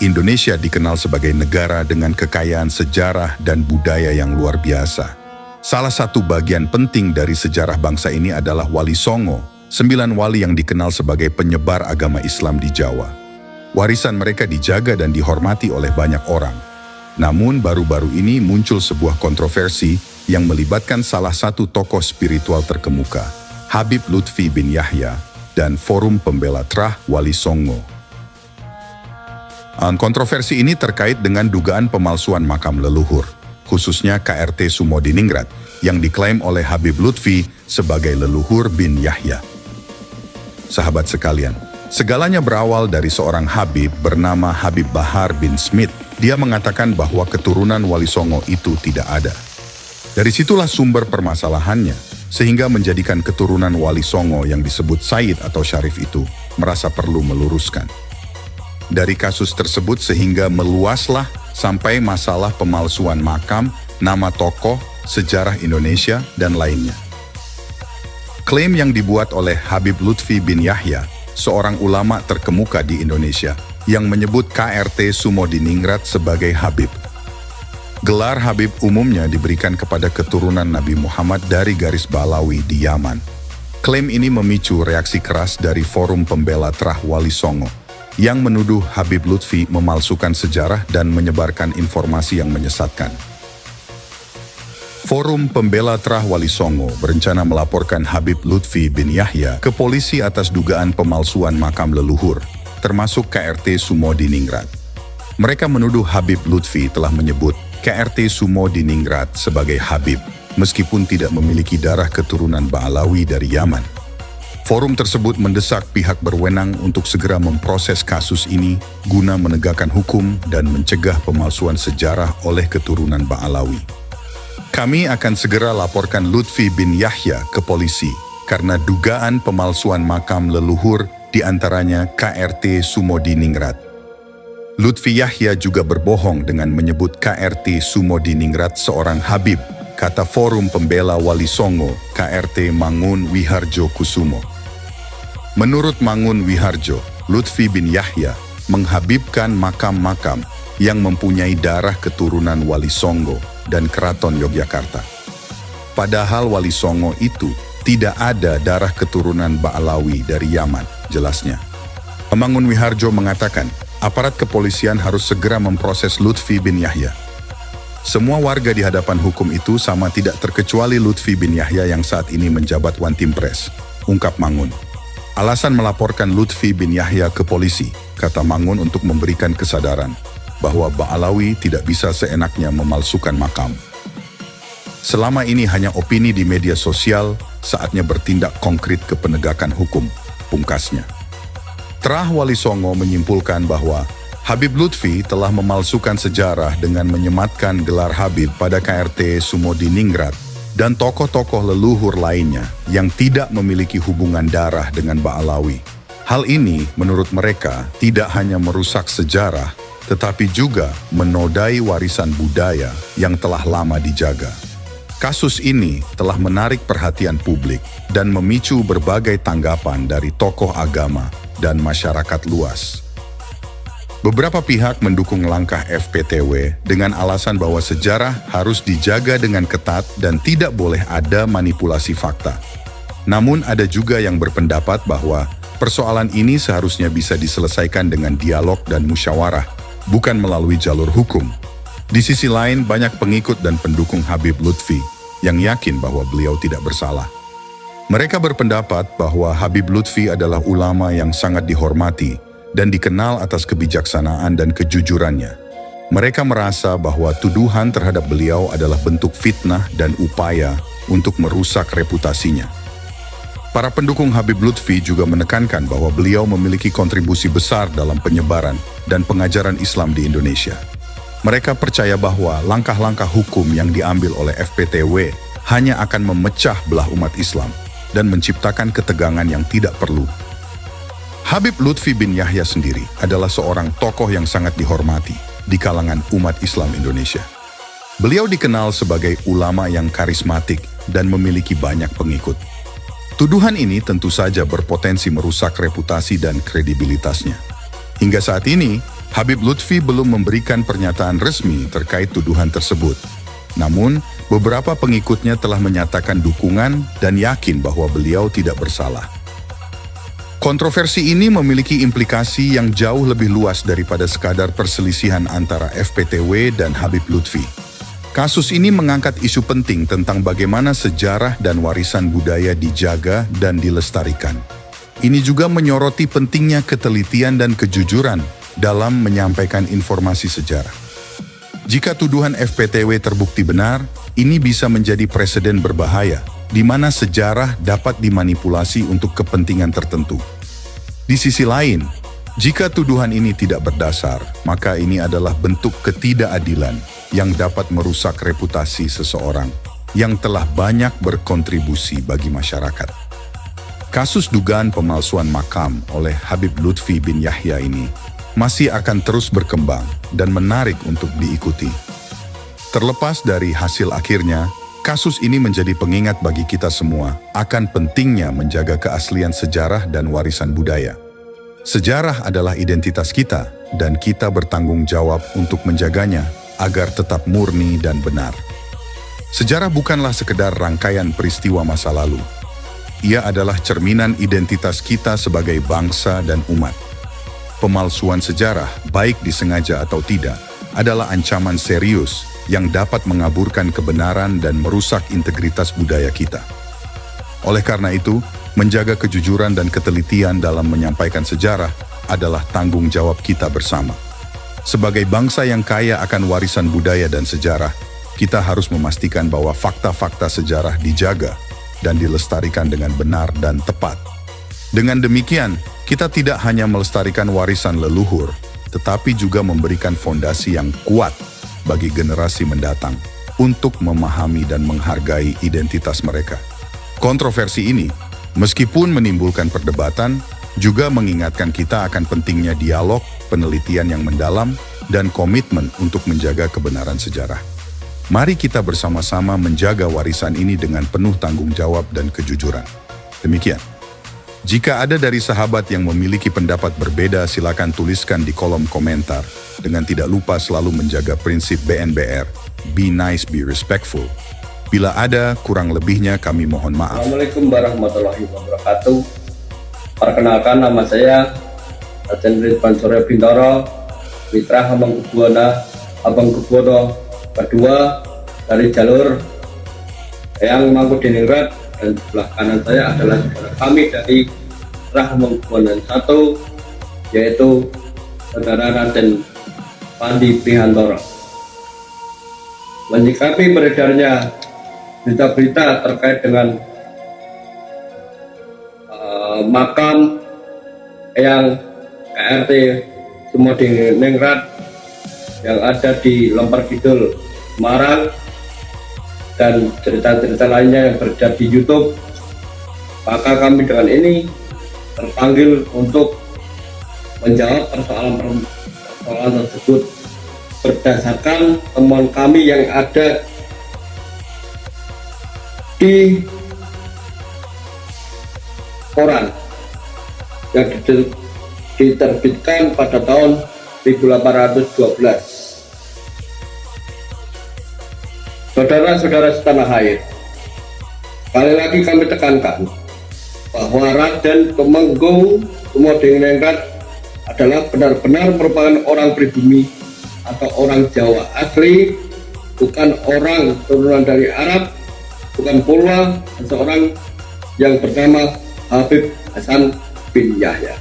Indonesia dikenal sebagai negara dengan kekayaan sejarah dan budaya yang luar biasa. Salah satu bagian penting dari sejarah bangsa ini adalah Wali Songo, 9 wali yang dikenal sebagai penyebar agama Islam di Jawa. Warisan mereka dijaga dan dihormati oleh banyak orang. Namun baru-baru ini muncul sebuah kontroversi yang melibatkan salah satu tokoh spiritual terkemuka, Habib Lutfi bin Yahya, dan Forum Pembela Trah Wali Songo. Kontroversi ini terkait dengan dugaan pemalsuan makam leluhur, khususnya KRT Sumodiningrat, yang diklaim oleh Habib Lutfi sebagai leluhur bin Yahya. Sahabat sekalian, segalanya berawal dari seorang Habib bernama Habib Bahar bin Smith. Dia mengatakan bahwa keturunan Wali Songo itu tidak ada. Dari situlah sumber permasalahannya, sehingga menjadikan keturunan Wali Songo yang disebut Said atau Syarif itu merasa perlu meluruskan. Dari kasus tersebut sehingga meluaslah sampai masalah pemalsuan makam, nama tokoh, sejarah Indonesia, dan lainnya. Klaim yang dibuat oleh Habib Lutfi bin Yahya, seorang ulama terkemuka di Indonesia, yang menyebut KRT Sumodiningrat sebagai Habib. Gelar Habib umumnya diberikan kepada keturunan Nabi Muhammad dari garis Balawi di Yaman. Klaim ini memicu reaksi keras dari Forum Pembela Trah Wali Songo, yang menuduh Habib Lutfi memalsukan sejarah dan menyebarkan informasi yang menyesatkan. Forum Pembela Trah Wali Songo berencana melaporkan Habib Lutfi bin Yahya ke polisi atas dugaan pemalsuan makam leluhur, termasuk KRT Sumodiningrat. Mereka menuduh Habib Lutfi telah menyebut KRT Sumodiningrat sebagai Habib, meskipun tidak memiliki darah keturunan Ba'alawi dari Yaman. Forum tersebut mendesak pihak berwenang untuk segera memproses kasus ini guna menegakkan hukum dan mencegah pemalsuan sejarah oleh keturunan Ba'alawi. Kami akan segera laporkan Lutfi bin Yahya ke polisi karena dugaan pemalsuan makam leluhur diantaranya KRT Sumodiningrat. Lutfi Yahya juga berbohong dengan menyebut KRT Sumodiningrat seorang Habib, kata Forum Pembela Wali Songo KRT Mangun Wiharjo Kusumo. Menurut Mangun Wiharjo, Lutfi bin Yahya menghabibkan makam-makam yang mempunyai darah keturunan Wali Songo dan Keraton Yogyakarta. Padahal Wali Songo itu tidak ada darah keturunan Ba'alawi dari Yaman, jelasnya. Mangun Wiharjo mengatakan, aparat kepolisian harus segera memproses Lutfi bin Yahya. Semua warga di hadapan hukum itu sama tidak terkecuali Lutfi bin Yahya yang saat ini menjabat Wantimpres, ungkap Mangun. Alasan melaporkan Lutfi bin Yahya ke polisi, kata Mangun, untuk memberikan kesadaran bahwa Ba'alawi tidak bisa seenaknya memalsukan makam. Selama ini hanya opini di media sosial, saatnya bertindak konkret ke penegakan hukum, pungkasnya. Trah Wali Songo menyimpulkan bahwa Habib Lutfi telah memalsukan sejarah dengan menyematkan gelar Habib pada KRT Sumodiningrat dan tokoh-tokoh leluhur lainnya yang tidak memiliki hubungan darah dengan Ba'alawi. Hal ini menurut mereka tidak hanya merusak sejarah, tetapi juga menodai warisan budaya yang telah lama dijaga. Kasus ini telah menarik perhatian publik dan memicu berbagai tanggapan dari tokoh agama dan masyarakat luas. Beberapa pihak mendukung langkah FPTW dengan alasan bahwa sejarah harus dijaga dengan ketat dan tidak boleh ada manipulasi fakta. Namun ada juga yang berpendapat bahwa persoalan ini seharusnya bisa diselesaikan dengan dialog dan musyawarah, bukan melalui jalur hukum. Di sisi lain, banyak pengikut dan pendukung Habib Lutfi yang yakin bahwa beliau tidak bersalah. Mereka berpendapat bahwa Habib Lutfi adalah ulama yang sangat dihormati dan dikenal atas kebijaksanaan dan kejujurannya. Mereka merasa bahwa tuduhan terhadap beliau adalah bentuk fitnah dan upaya untuk merusak reputasinya. Para pendukung Habib Lutfi juga menekankan bahwa beliau memiliki kontribusi besar dalam penyebaran dan pengajaran Islam di Indonesia. Mereka percaya bahwa langkah-langkah hukum yang diambil oleh FPTW hanya akan memecah belah umat Islam dan menciptakan ketegangan yang tidak perlu. Habib Lutfi bin Yahya sendiri adalah seorang tokoh yang sangat dihormati di kalangan umat Islam Indonesia. Beliau dikenal sebagai ulama yang karismatik dan memiliki banyak pengikut. Tuduhan ini tentu saja berpotensi merusak reputasi dan kredibilitasnya. Hingga saat ini, Habib Lutfi belum memberikan pernyataan resmi terkait tuduhan tersebut. Namun, beberapa pengikutnya telah menyatakan dukungan dan yakin bahwa beliau tidak bersalah. Kontroversi ini memiliki implikasi yang jauh lebih luas daripada sekadar perselisihan antara FPTW dan Habib Lutfi. Kasus ini mengangkat isu penting tentang bagaimana sejarah dan warisan budaya dijaga dan dilestarikan. Ini juga menyoroti pentingnya ketelitian dan kejujuran dalam menyampaikan informasi sejarah. Jika tuduhan FPTW terbukti benar, ini bisa menjadi preseden berbahaya, di mana sejarah dapat dimanipulasi untuk kepentingan tertentu. Di sisi lain, jika tuduhan ini tidak berdasar, maka ini adalah bentuk ketidakadilan yang dapat merusak reputasi seseorang yang telah banyak berkontribusi bagi masyarakat. Kasus dugaan pemalsuan makam oleh Habib Lutfi bin Yahya ini masih akan terus berkembang dan menarik untuk diikuti. Terlepas dari hasil akhirnya, kasus ini menjadi pengingat bagi kita semua akan pentingnya menjaga keaslian sejarah dan warisan budaya. Sejarah adalah identitas kita dan kita bertanggung jawab untuk menjaganya agar tetap murni dan benar. Sejarah bukanlah sekedar rangkaian peristiwa masa lalu. Ia adalah cerminan identitas kita sebagai bangsa dan umat. Pemalsuan sejarah, baik disengaja atau tidak, adalah ancaman serius yang dapat mengaburkan kebenaran dan merusak integritas budaya kita. Oleh karena itu, menjaga kejujuran dan ketelitian dalam menyampaikan sejarah adalah tanggung jawab kita bersama. Sebagai bangsa yang kaya akan warisan budaya dan sejarah, kita harus memastikan bahwa fakta-fakta sejarah dijaga dan dilestarikan dengan benar dan tepat. Dengan demikian, kita tidak hanya melestarikan warisan leluhur, tetapi juga memberikan fondasi yang kuat bagi generasi mendatang untuk memahami dan menghargai identitas mereka. Kontroversi ini, meskipun menimbulkan perdebatan, juga mengingatkan kita akan pentingnya dialog, penelitian yang mendalam, dan komitmen untuk menjaga kebenaran sejarah. Mari kita bersama-sama menjaga warisan ini dengan penuh tanggung jawab dan kejujuran. Demikian. Jika ada dari sahabat yang memiliki pendapat berbeda, silakan tuliskan di kolom komentar. Dengan tidak lupa selalu menjaga prinsip BNBR, be nice, be respectful. Bila ada kurang lebihnya kami mohon maaf. Assalamualaikum warahmatullahi wabarakatuh. Perkenalkan, nama saya Raden Ridwan Surya Bintoro, Mitra Hamengkubuwono kedua dari jalur Eyang Mangkuniningrat, dan sebelah kanan saya adalah saudara kami dari Hamengkubuwono 1, yaitu saudara Raden Pandi Prihantoro. Menyikapi beredarnya berita-berita terkait dengan makam Eyang KRT Sumodiningrat yang ada di Lemper Kidul, Semarang, dan cerita-cerita lainnya yang beredar di YouTube, maka kami dengan ini terpanggil untuk menjawab persoalan tersebut berdasarkan temuan kami yang ada di koran yang diterbitkan pada tahun 1812. Saudara-saudara setanah air, kali lagi kami tekankan bahwa Raden Tumenggung Sumodiningrat adalah benar-benar merupakan orang pribumi atau orang Jawa asli, bukan orang turunan dari Arab, bukan pula seorang yang bernama Habib Hasan bin Yahya.